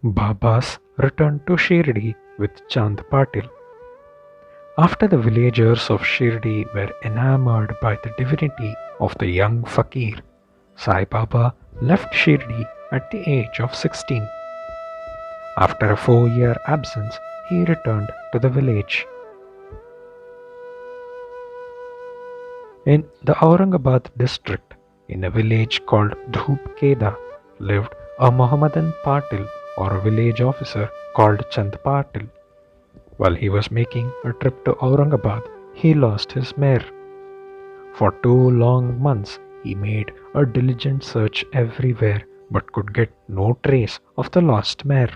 Babas returned to Shirdi with Chand Patil. After the villagers of Shirdi were enamored by the divinity of the young fakir, Sai Baba left Shirdi at the age of 16. After a 4-year absence, he returned to the village. In the Aurangabad district, in a village called Dhoop lived a Mohammedan Patil or a village officer called Chand Patil. While he was making a trip to Aurangabad, he lost his mare. For 2 long months, he made a diligent search everywhere but could get no trace of the lost mare.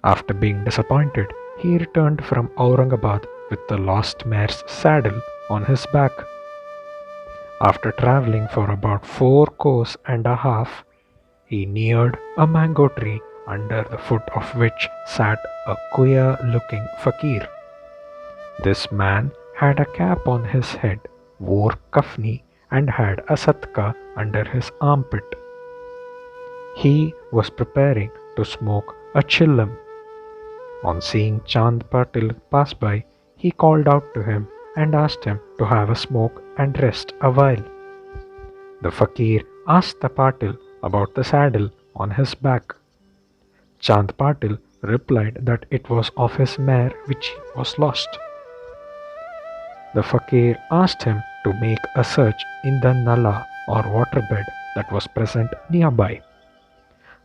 After being disappointed, he returned from Aurangabad with the lost mare's saddle on his back. After traveling for about 4 kos and a half, he neared a mango tree under the foot of which sat a queer looking fakir. This man had a cap on his head, wore kafni, and had a satka under his armpit. He was preparing to smoke a chillam. On seeing Chand Patil pass by, he called out to him and asked him to have a smoke and rest a while. The fakir asked the Patil about the saddle on his back. Chand Patil replied that it was of his mare which was lost. The fakir asked him to make a search in the nala or waterbed that was present nearby.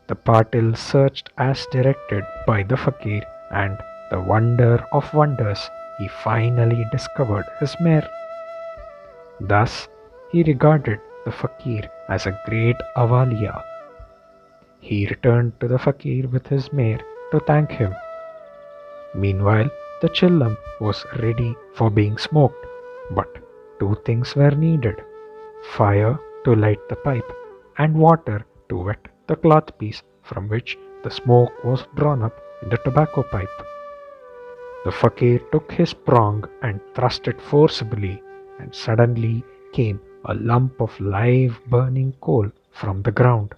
The Patil searched as directed by the fakir, and the wonder of wonders, he finally discovered his mare. Thus, he regarded the fakir as a great avaliya. He returned to the fakir with his mare to thank him. Meanwhile, the chillam was ready for being smoked, but 2 things were needed: fire to light the pipe and water to wet the cloth piece from which the smoke was drawn up in the tobacco pipe. The fakir took his prong and thrust it forcibly, and suddenly came a lump of live burning coal from the ground.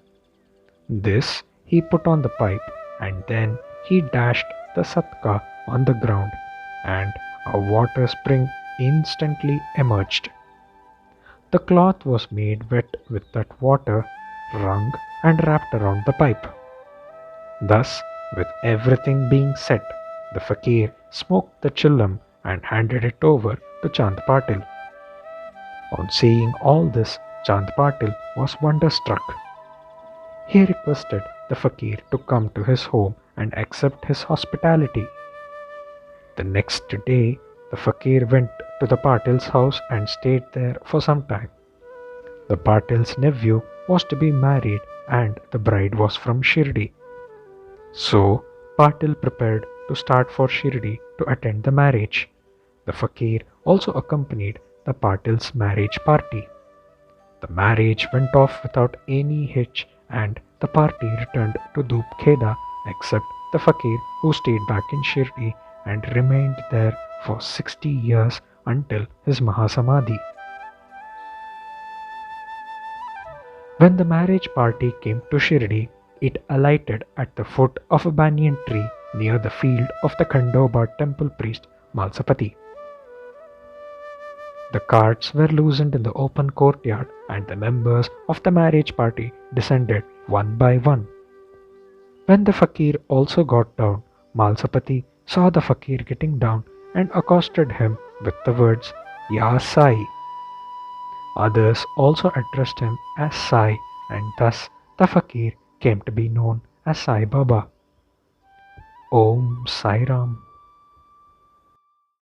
This he put on the pipe, and then he dashed the satka on the ground, and a water spring instantly emerged. The cloth was made wet with that water, wrung and wrapped around the pipe. Thus, with everything being set, the fakir smoked the chillam and handed it over to Chand Patil. On seeing all this, Chand Patil was wonderstruck. He requested the fakir to come to his home and accept his hospitality. The next day, the fakir went to the Patil's house and stayed there for some time. The Patil's nephew was to be married, and the bride was from Shirdi. So, Patil prepared to start for Shirdi to attend the marriage. The fakir also accompanied the Patil's marriage party. The marriage went off without any hitch, and the party returned to Dhoop except the fakir, who stayed back in Shirdi and remained there for 60 years until his Mahasamadhi. When the marriage party came to Shirdi, it alighted at the foot of a banyan tree near the field of the Khandoba temple priest Malsapati. The carts were loosened in the open courtyard, and the members of the marriage party descended one by one. When the fakir also got down, Malsapati saw the fakir getting down and accosted him with the words, "Ya Sai." Others also addressed him as Sai, and thus the fakir came to be known as Sai Baba. Om Sai Ram.